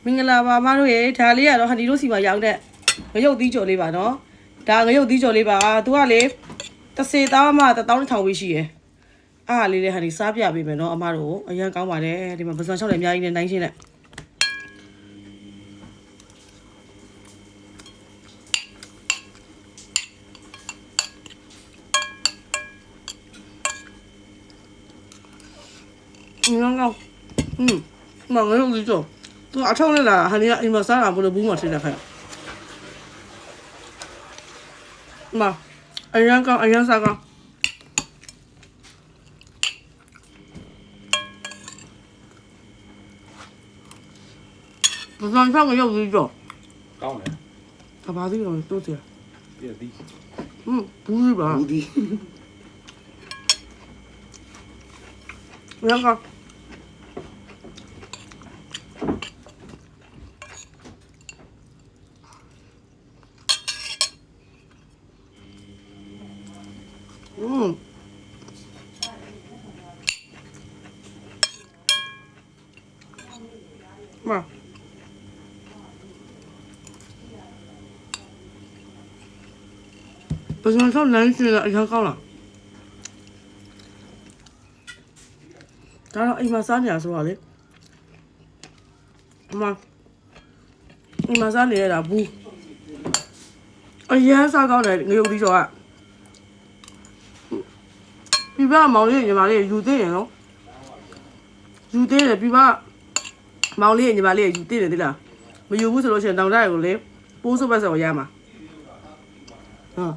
မင်္ဂလာပါမတို့ရေဒါလေးကတော့ဟန်ဒီတို့စီမှာရောက်တဲ့ငရုတ်သီးကြော်လေးပါနော်ဒါငရုတ်သီးကြော်လေးပါသူကလေတစ်စေသားမှ1000ဝေးရှိရယ်အားလေးလေးဟန်ဒီစားပြပေးမယ်နော်အမတို့အရင်ကောင်းပါတယ်ဒီမှာပစွန်6လည်းအများကြီးနဲ့နိုင်ရှင်းနဲ့ငေါမငရုတ်သီးကြော်သူအထောက်နဲ့လာဟန်ဒီကအိမ်မှာစားတာဘလို့ဘူးမှထိတဲ့ခိုင်မအရင်ကောင်းအရင်စားကောင်းဘယ်ဆောင်ငရုတ်သီးကြော်ကောင်းတယ်ဘာသီးတော့တိုးတယ်ပြည့်သီးဘူးပါဘူးသီးရန်ကောมา不是上南区的，ihan高了。ဒါတော့အိမ်မှာစားနေရဆိုတော့လေအမအိမ်မှာစားနေရတာဘူးအရင်စားကောင်းတယ်ငရုတ်သီးကြော်ကပြပမောင်လေးညီမလေးယူသေးရင်နော်ယူသေးတယ်ပြပမောင်လေးညီမလေးယူသေးတယ်သိလားမယူဘူးဆိုလို့ရှိရင်တောင်တရကိုလေပိုးစုပ်ပတ်စော်ရမှာဟာ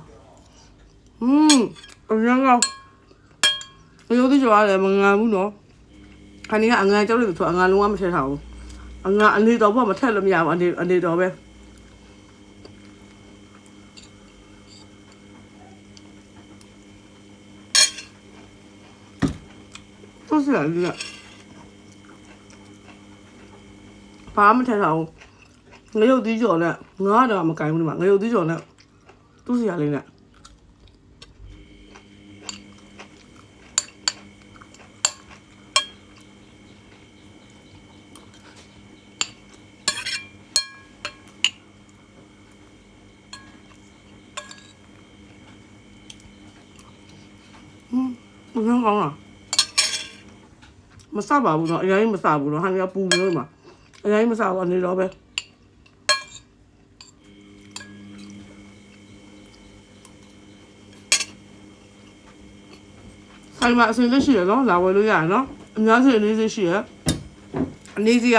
အရင်ကငရုတ်သီးကြော်ရတယ်မငန်ဘူးနော်ခါနေကအငန်ကြောက်လို့ဆိုအငန်လုံးဝမထည့်ထားဘူးအငန်အနေတော်ဘောမထည့်လို့မရဘူးအနေတော်ပဲ都是啊，ဘာမှမထည့်ထားဘူးငရုတ်သီးကြော်နဲ့ငါးတော့မကင်ဘူးဒီမှာငရုတ်သီးကြော်နဲ့သူ့စီရလေးနဲ့ဘယ်ကောင်းလားမစပါဘူးတော့အရင်မစဘူးတော့ဟန်ကပူလို့မှာအရင်မစဘူးအနေတော့ပဲဆိုင်မှာအစင်းလက်ရှိရနော်လာဝယ်လို့ရတယ်နော်အများကြီးအနေစီရှိရအနေစီက